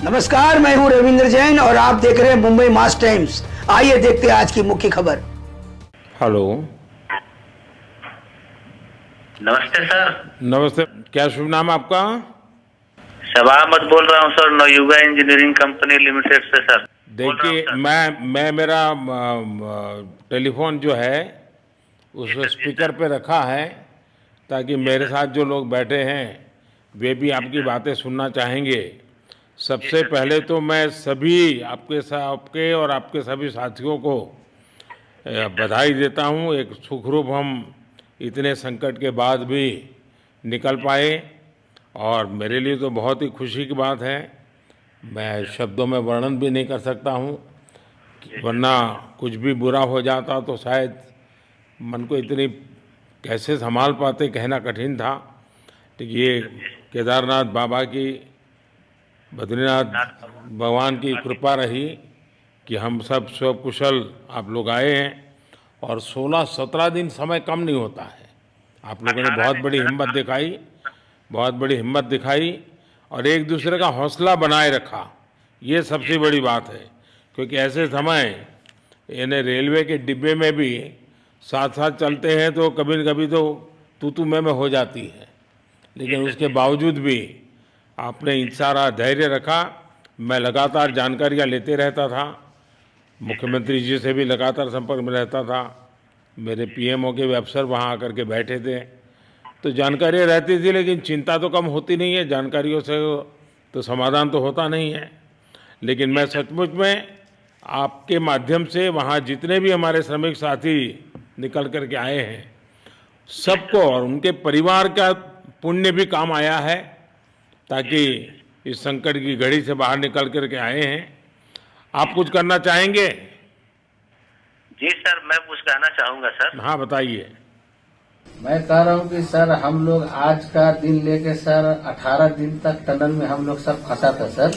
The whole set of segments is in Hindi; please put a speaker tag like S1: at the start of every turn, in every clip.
S1: नमस्कार, मैं हूं रविंद्र जैन और आप देख रहे हैं मुंबई मास टाइम्स। आइए देखते हैं आज की मुख्य खबर।
S2: हेलो।
S3: नमस्ते सर।
S2: नमस्ते। क्या शुभ नाम आपका?
S3: शबा अहमद बोल रहा हूँ sir, Navayuga engineering company limited से सर।
S2: देखिए, मैं मेरा टेलीफोन जो है उस स्पीकर पे रखा है ताकि मेरे साथ जो लोग बैठे हैं वे भी आपकी बातें सुनना चाहेंगे। सबसे पहले तो मैं सभी आपके और आपके सभी साथियों को बधाई देता हूँ। एक सुखरूप हम इतने संकट के बाद भी निकल पाए और मेरे लिए तो बहुत ही खुशी की बात है। मैं शब्दों में वर्णन भी नहीं कर सकता हूँ, वरना कुछ भी बुरा हो जाता तो शायद मन को इतनी कैसे संभाल पाते कहना कठिन था। तो ये केदारनाथ बाबा की, बद्रीनाथ भगवान की कृपा रही कि हम सब कुशल आप लोग आए हैं। और 16-17 दिन समय कम नहीं होता है। आप लोगों ने बहुत बड़ी हिम्मत दिखाई और एक दूसरे का हौसला बनाए रखा। ये सबसे बड़ी बात है, क्योंकि ऐसे समय यानी रेलवे के डिब्बे में भी साथ साथ चलते हैं तो कभी न कभी तो तू मैं हो जाती है, लेकिन उसके बावजूद भी आपने सारा धैर्य रखा। मैं लगातार जानकारियाँ लेते रहता था, मुख्यमंत्री जी से भी लगातार संपर्क में रहता था, मेरे पीएमओ के भी अफसर वहाँ आकर के बैठे थे, तो जानकारियाँ रहती थी, लेकिन चिंता तो कम होती नहीं है। जानकारियों से तो समाधान तो होता नहीं है। लेकिन मैं सचमुच में आपके माध्यम से वहाँ जितने भी हमारे श्रमिक साथी निकल कर के आए हैं सबको और उनके परिवार का पुण्य भी काम आया है, ताकि इस संकट की घड़ी से बाहर निकल कर के आए हैं। आप कुछ करना चाहेंगे?
S3: जी सर, मैं कुछ कहना चाहूँगा सर।
S2: हाँ, बताइए।
S4: मैं कह रहा हूँ कि सर हम लोग आज का दिन लेके सर 18 दिन तक टनल में हम लोग सब फंसा था सर,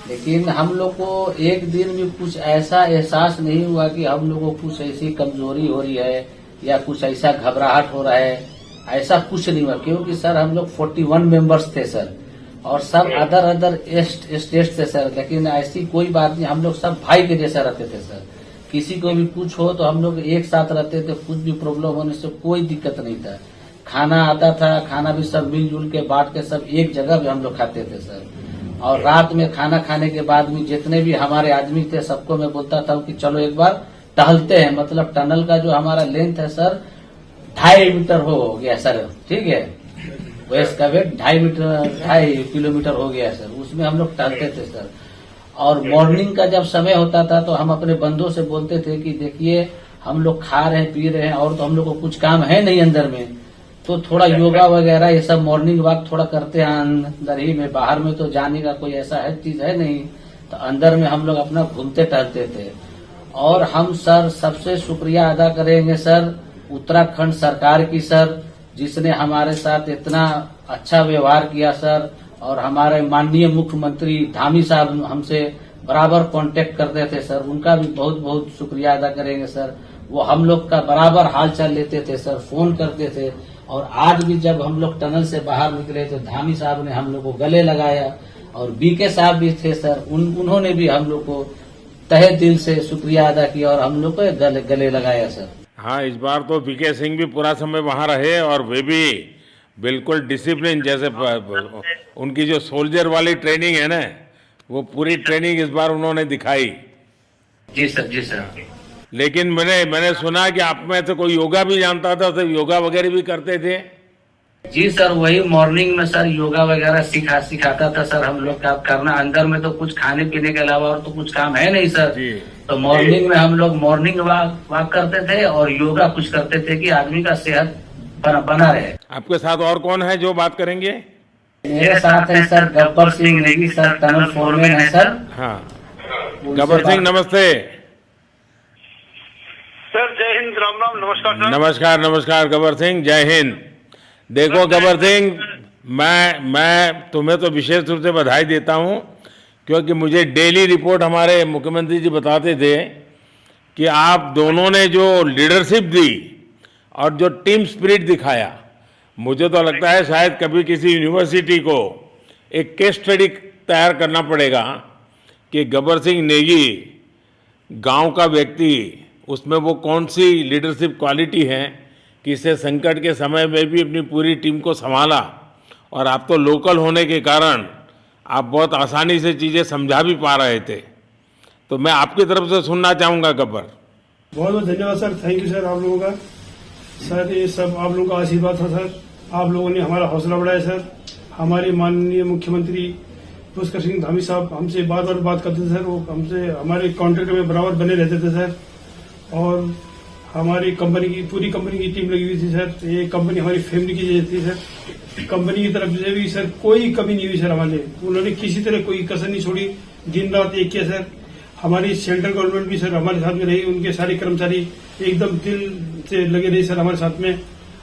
S4: लेकिन हम लोग को एक दिन भी कुछ ऐसा एहसास नहीं हुआ कि हम लोग को कुछ ऐसी कमजोरी हो रही है या कुछ ऐसा घबराहट हो रहा है। ऐसा कुछ नहीं हुआ, क्योंकि सर हम लोग 41 मेंबर्स थे सर, और सब अदर स्टेट थे सर, लेकिन ऐसी कोई बात नहीं। हम लोग सब भाई के जैसा रहते थे सर। किसी को भी कुछ हो तो हम लोग एक साथ रहते थे, कुछ भी प्रॉब्लम होने से कोई दिक्कत नहीं था। खाना आता था, खाना भी सब मिलजुल के बांट के सब एक जगह भी हम लोग खाते थे सर। और रात में खाना खाने के बाद में जितने भी हमारे आदमी थे सबको मैं बोलता था कि चलो एक बार टहलते हैं। मतलब टनल का जो हमारा लेंथ है सर 2.5 मीटर हो गया सर, ठीक है, वेस्ट का वेट 2.5 किलोमीटर हो गया सर। उसमें हम लोग टहलते थे सर। और मॉर्निंग का जब समय होता था तो हम अपने बंदों से बोलते थे कि देखिए हम लोग खा रहे हैं, पी रहे हैं, और तो हम लोग को कुछ काम है नहीं अंदर में, तो थोड़ा योगा वगैरह ये सब मॉर्निंग वॉक थोड़ा करते हैं अंदर ही में। बाहर में तो जाने का कोई ऐसा है चीज है नहीं, तो अंदर में हम लोग अपना घूमते टहलते थे। और हम सर सबसे शुक्रिया अदा करेंगे सर उत्तराखंड सरकार की सर, जिसने हमारे साथ इतना अच्छा व्यवहार किया सर। और हमारे माननीय मुख्यमंत्री धामी साहब हमसे बराबर कांटेक्ट करते थे सर, उनका भी बहुत बहुत शुक्रिया अदा करेंगे सर। वो हम लोग का बराबर हालचाल लेते थे सर, फोन करते थे। और आज भी जब हम लोग टनल से बाहर निकले तो धामी साहब ने हम लोग को गले लगाया, और बीके साहब भी थे सर, उन्होंने भी हम लोग को तहे दिल से शुक्रिया अदा किया और हम लोग को गले लगाया सर।
S2: हाँ, इस बार तो बीके सिंह भी पूरा समय वहाँ रहे और वे भी बिल्कुल डिसिप्लिन, जैसे उनकी जो सोल्जर वाली ट्रेनिंग है ना, वो पूरी ट्रेनिंग इस बार उन्होंने दिखाई।
S3: जी सर, जी सर।
S2: लेकिन मैंने सुना कि आप में से कोई योगा भी जानता था, तो योगा वगैरह भी करते थे?
S4: जी सर, वही मॉर्निंग में सर योगा वगैरह सिखाता था सर हम लोग का करना। अंदर में तो कुछ खाने पीने के अलावा और तो कुछ काम है नहीं सर
S2: जी।
S4: तो मॉर्निंग में हम लोग मॉर्निंग वॉक करते थे और योगा कुछ करते थे कि आदमी का सेहत बना रहे।
S2: आपके साथ और कौन है जो बात करेंगे?
S4: मेरे साथ है sir Gabbar Singh Negi sir, tunnel foreman है सर।
S2: हाँ, गब्बर सिंह नमस्ते।
S5: सर जय हिंद, राम राम, नमस्कार सर।
S2: नमस्कार गब्बर सिंह, जय हिंद। देखो गब्बर सिंह, मैं तुम्हें तो विशेष रूप से बधाई देता हूँ, क्योंकि मुझे डेली रिपोर्ट हमारे मुख्यमंत्री जी बताते थे कि आप दोनों ने जो लीडरशिप दी और जो टीम स्पिरिट दिखाया, मुझे तो लगता है शायद कभी किसी यूनिवर्सिटी को एक केस स्टडी तैयार करना पड़ेगा कि गब्बर सिंह नेगी गांव का व्यक्ति, उसमें वो कौन सी लीडरशिप क्वालिटी है कि इससे संकट के समय में भी अपनी पूरी टीम को संभाला। और आप तो लोकल होने के कारण आप बहुत आसानी से चीज़ें समझा भी पा रहे थे। तो मैं आपकी तरफ से सुनना चाहूँगा गब्बर।
S6: बहुत बहुत धन्यवाद सर, थैंक यू सर आप लोगों का। सर ये सब आप लोगों का आशीर्वाद था सर, आप लोगों ने हमारा हौसला बढ़ाया सर। हमारे माननीय मुख्यमंत्री पुष्कर सिंह धामी साहब हमसे बात करते थे सर, वो हमसे हमारे कॉन्ट्रैक्ट में बराबर बने रहते थे सर। और हमारी कंपनी की पूरी कंपनी की टीम लगी हुई थी सर। ये कंपनी हमारी फैमिली की जैसी थी सर। कंपनी की तरफ से भी सर कोई कमी नहीं हुई सर हमारे, उन्होंने किसी तरह कोई कसर नहीं छोड़ी, दिन रात एक किया सर। हमारी सेंट्रल गवर्नमेंट भी सर हमारे साथ में रही, उनके सारे कर्मचारी एकदम दिल से लगे रहे सर हमारे साथ में।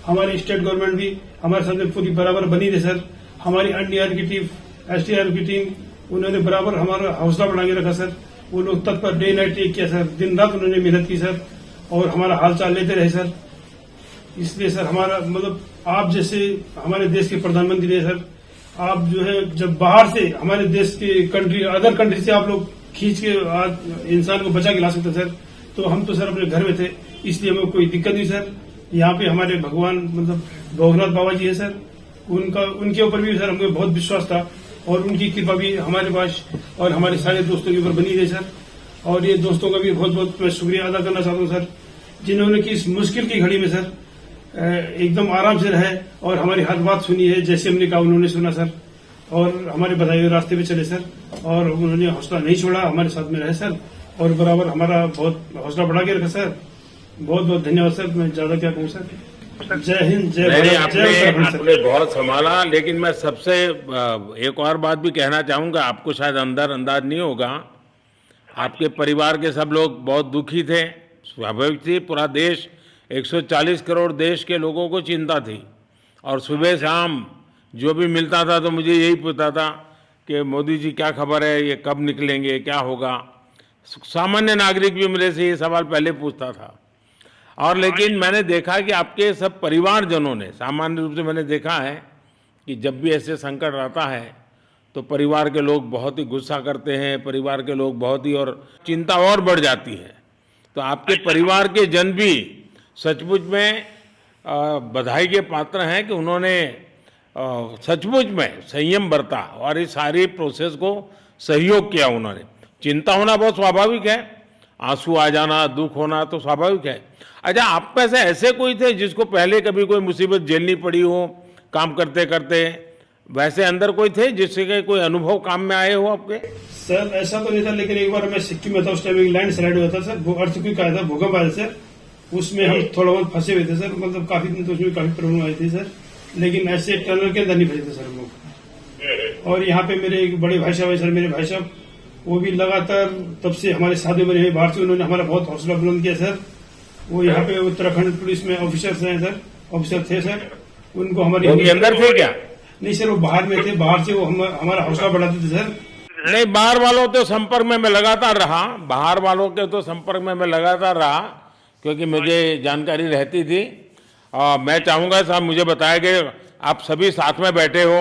S6: हमारी स्टेट गवर्नमेंट भी हमारे साथ में पूरी बराबर बनी रही सर। हमारी एनडीआर की टीम, एसडीआर की टीम, उन्होंने बराबर हमारा हौसला बढ़ा के रखा सर। वो लोग तत्पर डे नाइट एक किया सर, दिन रात उन्होंने मेहनत की सर और हमारा हालचाल लेते रहे सर। इसलिए सर हमारा मतलब आप जैसे हमारे देश के प्रधानमंत्री है सर, आप जो है जब बाहर से हमारे देश के कंट्री अदर कंट्री से आप लोग खींच के इंसान को बचा के ला सकते सर, तो हम तो सर अपने घर में थे, इसलिए हमें कोई दिक्कत नहीं सर। यहाँ पे हमारे भगवान मतलब भोगनाथ बाबा जी है सर, उनके ऊपर भी सर हमको बहुत विश्वास था और उनकी कृपा भी हमारे पास और हमारे सारे दोस्तों के ऊपर बनी रही सर। और ये दोस्तों का भी बहुत बहुत मैं शुक्रिया अदा करना चाहता हूँ सर, जिन्होंने कि इस मुश्किल की घड़ी में सर एकदम आराम से रहे और हमारी हर बात सुनी है, जैसे हमने कहा उन्होंने सुना सर और हमारे बताए हुए रास्ते पे चले सर। और उन्होंने हौसला नहीं छोड़ा, हमारे साथ में रहे सर और बराबर हमारा बहुत हौसला बढ़ा के रखा सर। बहुत बहुत धन्यवाद सर, मैं ज्यादा क्या कहूँ सर। जय हिंद, जय भारत, जय उत्तराखंड सर।
S2: आपने बहुत संभाला, लेकिन मैं सबसे एक और बात भी कहना चाहूँगा, आपको शायद अंदाज नहीं होगा, आपके परिवार के सब लोग बहुत दुखी थे, स्वाभाविक थी। पूरा देश 140 करोड़ देश के लोगों को चिंता थी और सुबह शाम जो भी मिलता था तो मुझे यही पूछता था कि मोदी जी क्या खबर है, ये कब निकलेंगे, क्या होगा। सामान्य नागरिक भी मेरे से ये सवाल पहले पूछता था। और लेकिन मैंने देखा कि आपके सब परिवारजनों ने, सामान्य रूप से मैंने देखा है कि जब भी ऐसे संकट आता है तो परिवार के लोग बहुत ही गुस्सा करते हैं, परिवार के लोग बहुत ही और चिंता और बढ़ जाती है। तो आपके परिवार के जन भी सचमुच में बधाई के पात्र हैं कि उन्होंने सचमुच में संयम बरता और इस सारी प्रोसेस को सहयोग किया उन्होंने। चिंता होना बहुत स्वाभाविक है, आंसू आ जाना, दुख होना तो स्वाभाविक है। अच्छा, आप में से ऐसे कोई थे जिसको पहले कभी कोई मुसीबत झेलनी पड़ी हो काम करते करते? वैसे अंदर कोई थे जिससे कोई अनुभव काम में आए हो आपके?
S6: सर ऐसा तो नहीं था, लेकिन एक बार मैं सिक्किम में था, उस टाइम एक लैंड स्लाइड हुआ था सर, अर्थक्वेक आया था, भूकंप आया सर, उसमें हम थोड़ा बहुत फंसे हुए थे सर। मतलब काफी दिन तो उसमें काफी प्रॉब्लम आई थी सर, लेकिन ऐसे टनल के अंदर नहीं फंसे थे सर हम लोग। और यहाँ पे मेरे एक बड़े भाई साहब है सर, मेरे भाई साहब वो भी लगातार तब से हमारे साथ में रहे बाहर से, उन्होंने हमारा बहुत हौसला बुलंद किया सर। वो यहाँ पे उत्तराखंड पुलिस में ऑफिसर्स हैं सर, ऑफिसर थे सर, उनको हमारे
S2: अंदर थे क्या?
S6: नहीं सर, वो बाहर में थे, बाहर से वो हमारा हौसला बढ़ाते थे सर।
S2: नहीं, बाहर वालों तो संपर्क में मैं लगातार रहा, बाहर वालों के तो संपर्क में मैं लगातार रहा क्योंकि मुझे जानकारी रहती थी। और मैं चाहूँगा साहब मुझे बताया कि आप सभी साथ में बैठे हो,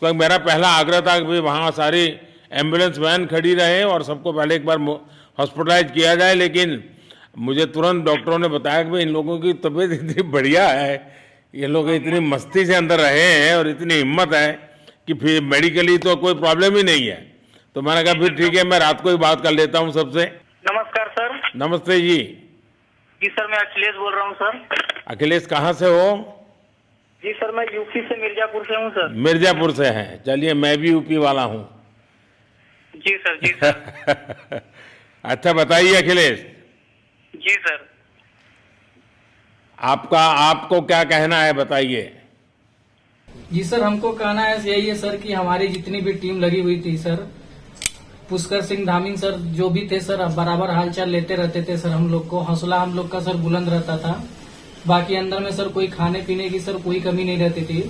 S2: क्योंकि मेरा पहला आग्रह था कि वहाँ सारी एम्बुलेंस वैन खड़ी रहे और सबको पहले एक बार हॉस्पिटलाइज किया जाए। लेकिन मुझे तुरंत डॉक्टरों ने बताया कि भाई इन लोगों की तबीयत इतनी बढ़िया है, ये लोग इतनी मस्ती से अंदर रहे हैं और इतनी हिम्मत है कि फिर मेडिकली तो कोई प्रॉब्लम ही नहीं है। तो मैंने कहा फिर ठीक है, मैं रात को ही बात कर लेता हूँ सबसे।
S3: नमस्कार सर।
S2: नमस्ते जी।
S3: जी सर, मैं अखिलेश बोल रहा हूँ सर।
S2: अखिलेश कहाँ से हो?
S3: जी सर, मैं यूपी से मिर्जापुर से हूँ सर।
S2: मिर्जापुर से हैं, चलिए मैं भी यूपी वाला हूँ।
S3: जी सर, जी सर।
S2: अच्छा बताइए अखिलेश।
S3: जी सर।
S2: आपको क्या कहना है, बताइए।
S7: जी सर, हमको कहना है यही है सर कि हमारी जितनी भी टीम लगी हुई थी सर, पुष्कर सिंह धामी सर जो भी थे सर, बराबर हालचाल लेते रहते थे सर। हम लोग को हौसला हम लोग का सर बुलंद रहता था। बाकी अंदर में सर कोई खाने पीने की सर कोई कमी नहीं रहती थी।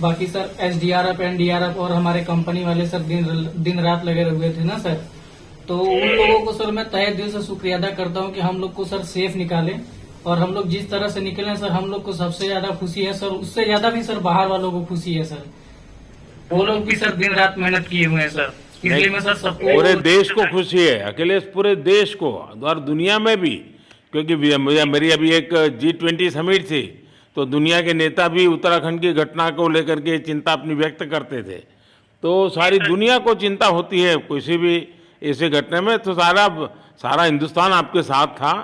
S7: बाकी सर एसडीआरएफ, एनडीआरएफ और हमारे कंपनी वाले सर दिन रात लगे हुए थे ना सर। तो उन लोगों को सर मैं तहे दिल से शुक्रिया अदा करता हूँ कि हम लोग को सर सेफ निकाले। और हम लोग जिस तरह से निकले सर, हम लोग को सबसे ज्यादा खुशी है सर, उससे ज्यादा भी सर बाहर वालों को खुशी है सर। वो लोग भी सर दिन रात मेहनत किए हुए हैं सर। इसलिए मैं सर सबको
S2: पूरे देश को खुशी है, अखिलेश, पूरे देश को और दुनिया में भी, क्योंकि मेरी अभी एक G20 समिट थी, तो दुनिया के नेता भी उत्तराखंड की घटना को लेकर के चिंता अपनी व्यक्त करते थे। तो सारी दुनिया को चिंता होती है किसी भी ऐसे घटना में, तो सारा हिंदुस्तान आपके साथ था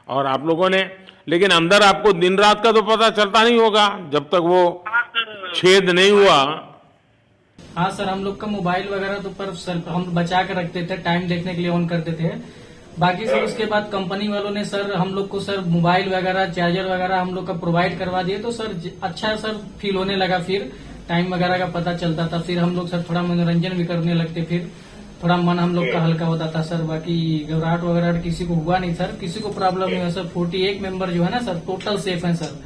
S2: और आप लोगों ने, लेकिन अंदर आपको दिन रात का तो पता चलता नहीं होगा जब तक वो छेद नहीं हुआ।
S7: हाँ सर, हम लोग का मोबाइल वगैरह तो पर सर हम बचा के रखते थे, टाइम देखने के लिए ऑन करते थे। बाकी सर उसके बाद कंपनी वालों ने सर हम लोग को सर मोबाइल वगैरह, चार्जर वगैरह हम लोग का प्रोवाइड करवा दिए, तो सर अच्छा सर फील होने लगा, फिर टाइम वगैरह का पता चलता था, फिर हम लोग सर थोड़ा मनोरंजन भी करने लगते, फिर थोड़ा मन हम लोग का हल्का होता था सर। बाकी घबराहट वगैरह किसी को हुआ नहीं सर, किसी को प्रॉब्लम नहीं हुआ सर। 48 मेंबर जो है ना सर, टोटल सेफ हैं सर।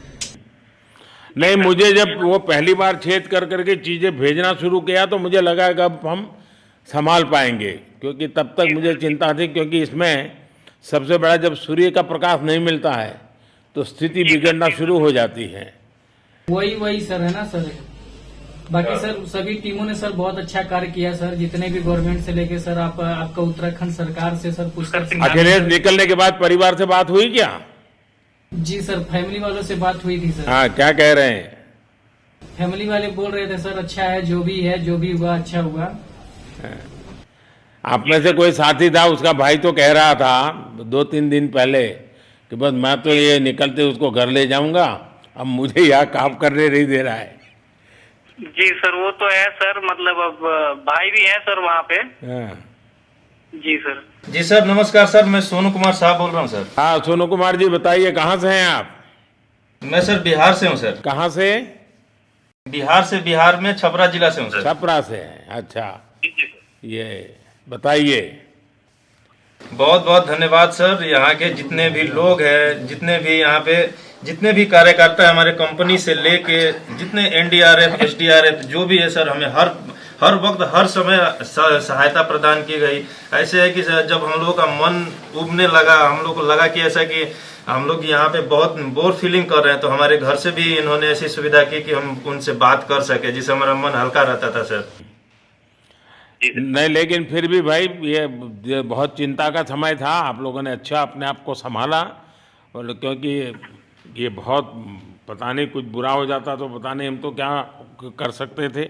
S2: नहीं, मुझे जब वो पहली बार छेद कर करके चीजें भेजना शुरू किया तो मुझे लगा कि अब हम संभाल पाएंगे, क्योंकि तब तक मुझे चिंता थी, क्योंकि इसमें सबसे बड़ा जब सूर्य का प्रकाश नहीं मिलता है तो स्थिति बिगड़ना शुरू हो जाती है।
S7: वही सर है ना सर। बाकी सर सभी टीमों ने सर बहुत अच्छा कार्य किया सर, जितने भी गवर्नमेंट से लेके सर आपका उत्तराखंड सरकार से सर पुष्कर
S2: अखिलेश निकलने के बाद परिवार से बात हुई क्या?
S7: जी सर, फैमिली वालों से बात हुई थी सर।
S2: हाँ, क्या कह रहे हैं?
S7: फैमिली वाले बोल रहे थे सर अच्छा है, जो भी हुआ अच्छा हुआ।
S2: आप में से कोई साथी था, उसका भाई तो कह रहा था 2-3 दिन पहले कि बस मैं तो ये निकलते उसको घर ले जाऊंगा, अब मुझे यहाँ काम करने नहीं दे रहा है।
S5: जी सर, वो तो है सर, मतलब अब भाई भी है सर वहाँ पे।
S2: हाँ
S5: जी सर।
S8: जी सर, नमस्कार सर, मैं सोनू कुमार साहब बोल रहा हूँ सर।
S2: हाँ, सोनू कुमार जी बताइए, कहाँ से हैं आप?
S8: मैं सर बिहार से हूँ सर।
S2: कहाँ से?
S8: बिहार में छपरा जिला से हूँ सर।
S2: छपरा से हैं, अच्छा। ये बताइए।
S8: बहुत बहुत धन्यवाद सर। यहाँ के जितने भी लोग हैं, जितने भी यहाँ पे जितने भी कार्यकर्ता है हमारे कंपनी से लेके, जितने NDRF SDRF जो भी है सर, हमें हर वक्त हर समय सहायता प्रदान की गई। ऐसे है कि सर जब हम लोगों का मन उबने लगा, हम लोग को लगा कि ऐसा कि हम लोग यहाँ पे बहुत बोर फीलिंग कर रहे हैं, तो हमारे घर से भी इन्होंने ऐसी सुविधा की कि हम उनसे बात कर सके, जिससे हमारा मन हल्का रहता था सर।
S2: नहीं, लेकिन फिर भी भाई ये बहुत चिंता का समय था, आप लोगों ने अच्छा अपने आप को संभाला, और क्योंकि ये बहुत पता नहीं कुछ बुरा हो जाता तो पता नहीं हम तो क्या कर सकते थे।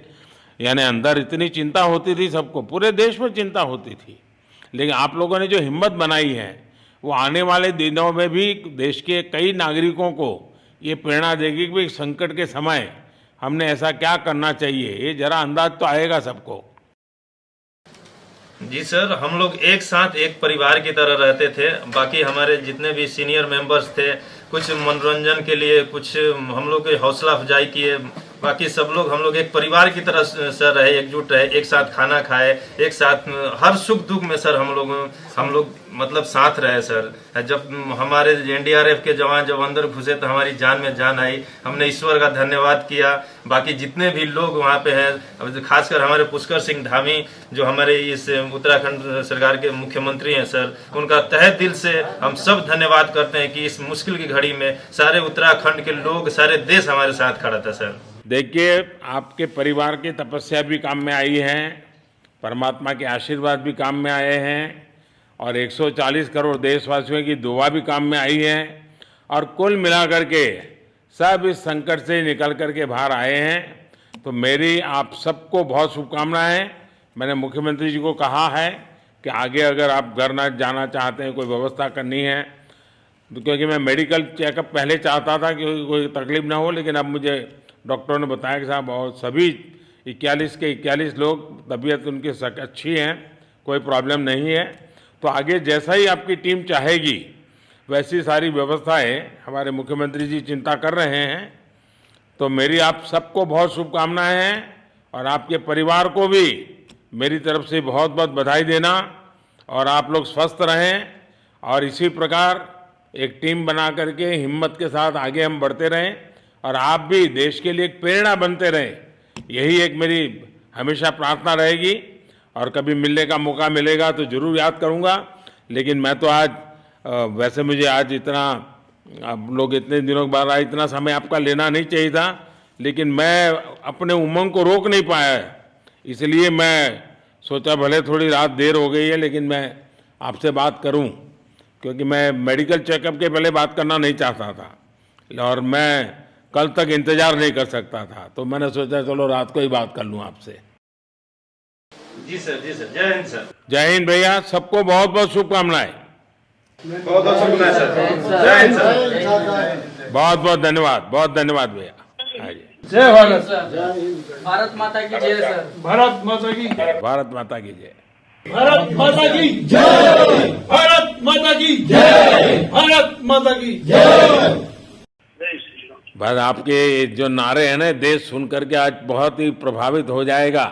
S2: यानी अंदर इतनी चिंता होती थी सबको, पूरे देश में चिंता होती थी, लेकिन आप लोगों ने जो हिम्मत बनाई है वो आने वाले दिनों में भी देश के कई नागरिकों को ये प्रेरणा देगी कि भाई संकट के समय हमने ऐसा क्या करना चाहिए, ये जरा अंदाज तो आएगा सबको।
S8: जी सर, हम लोग एक साथ एक परिवार की तरह रहते थे। बाकी हमारे जितने भी सीनियर मेंबर्स थे, कुछ मनोरंजन के लिए, कुछ हम लोग के हौसला अफजाई किए। बाकी सब लोग हम लोग एक परिवार की तरह सर रहे, एकजुट रहे, एक साथ खाना खाए, एक साथ हर सुख दुख में सर हम लोग मतलब साथ रहे सर। जब हमारे NDRF के जवान जब अंदर घुसे तो हमारी जान में जान आई, हमने ईश्वर का धन्यवाद किया। बाकी जितने भी लोग वहाँ पे हैं, खासकर हमारे पुष्कर सिंह धामी जो हमारे इस उत्तराखंड सरकार के मुख्यमंत्री हैं सर, उनका तहे दिल से हम सब धन्यवाद करते हैं कि इस मुश्किल की घड़ी में सारे उत्तराखंड के लोग, सारे देश हमारे साथ खड़ा था सर।
S2: देखिए, आपके परिवार की तपस्या भी काम में आई है, परमात्मा के आशीर्वाद भी काम में आए हैं, और 140 करोड़ देशवासियों की दुआ भी काम में आई है, और कुल मिलाकर के सब इस संकट से निकल कर के बाहर आए हैं। तो मेरी आप सबको बहुत शुभकामनाएं। मैंने मुख्यमंत्री जी को कहा है कि आगे अगर आप घर न जाना चाहते हैं, कोई व्यवस्था करनी है, तो क्योंकि मैं मेडिकल चेकअप पहले चाहता था कि कोई तकलीफ ना हो, लेकिन अब मुझे डॉक्टरों ने बताया कि साहब और सभी 41 के 41 लोग तबीयत उनकी अच्छी है, कोई प्रॉब्लम नहीं है। तो आगे जैसा ही आपकी टीम चाहेगी वैसी सारी व्यवस्थाएं हमारे मुख्यमंत्री जी चिंता कर रहे हैं। तो मेरी आप सबको बहुत शुभकामनाएं हैं, और आपके परिवार को भी मेरी तरफ से बहुत बहुत बधाई देना, और आप लोग स्वस्थ रहें, और इसी प्रकार एक टीम बना करके हिम्मत के साथ आगे हम बढ़ते रहें, और आप भी देश के लिए एक प्रेरणा बनते रहें। यही एक मेरी हमेशा प्रार्थना रहेगी, और कभी मिलने का मौका मिलेगा तो ज़रूर याद करूंगा। लेकिन मैं तो आज वैसे मुझे आज इतना, आप लोग इतने दिनों के बाद इतना समय आपका लेना नहीं चाहिए था, लेकिन मैं अपने उमंग को रोक नहीं पाया, इसलिए मैं सोचा भले थोड़ी रात देर हो गई है लेकिन मैं आपसे बात करूं, क्योंकि मैं मेडिकल चेकअप के पहले बात करना नहीं चाहता था और मैं कल तक इंतजार नहीं कर सकता था, तो मैंने सोचा चलो रात को ही बात कर लूं आपसे।
S8: जी सर, जय हिंद सर।
S2: जय हिंद भैया, सबको बहुत बहुत शुभकामनाएं।
S8: बहुत बहुत शुभकामनाएं सर। जय हिंद सर।
S2: बहुत बहुत धन्यवाद भैया। हाँ जी।
S6: जय भारत।
S7: भारत माता की जय सर।
S6: भारत माता की
S2: भारत माता की जय।
S6: भारत माता की जय। भारत माता की जय। भारत माता की जय।
S2: बस आपके जो नारे हैं ना, देश सुन करके आज बहुत ही प्रभावित हो जाएगा।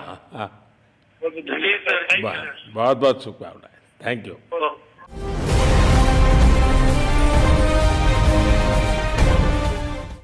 S5: जी सर, थैंक यू सर।
S2: बहुत बहुत शुभकामनाएं। Thank you.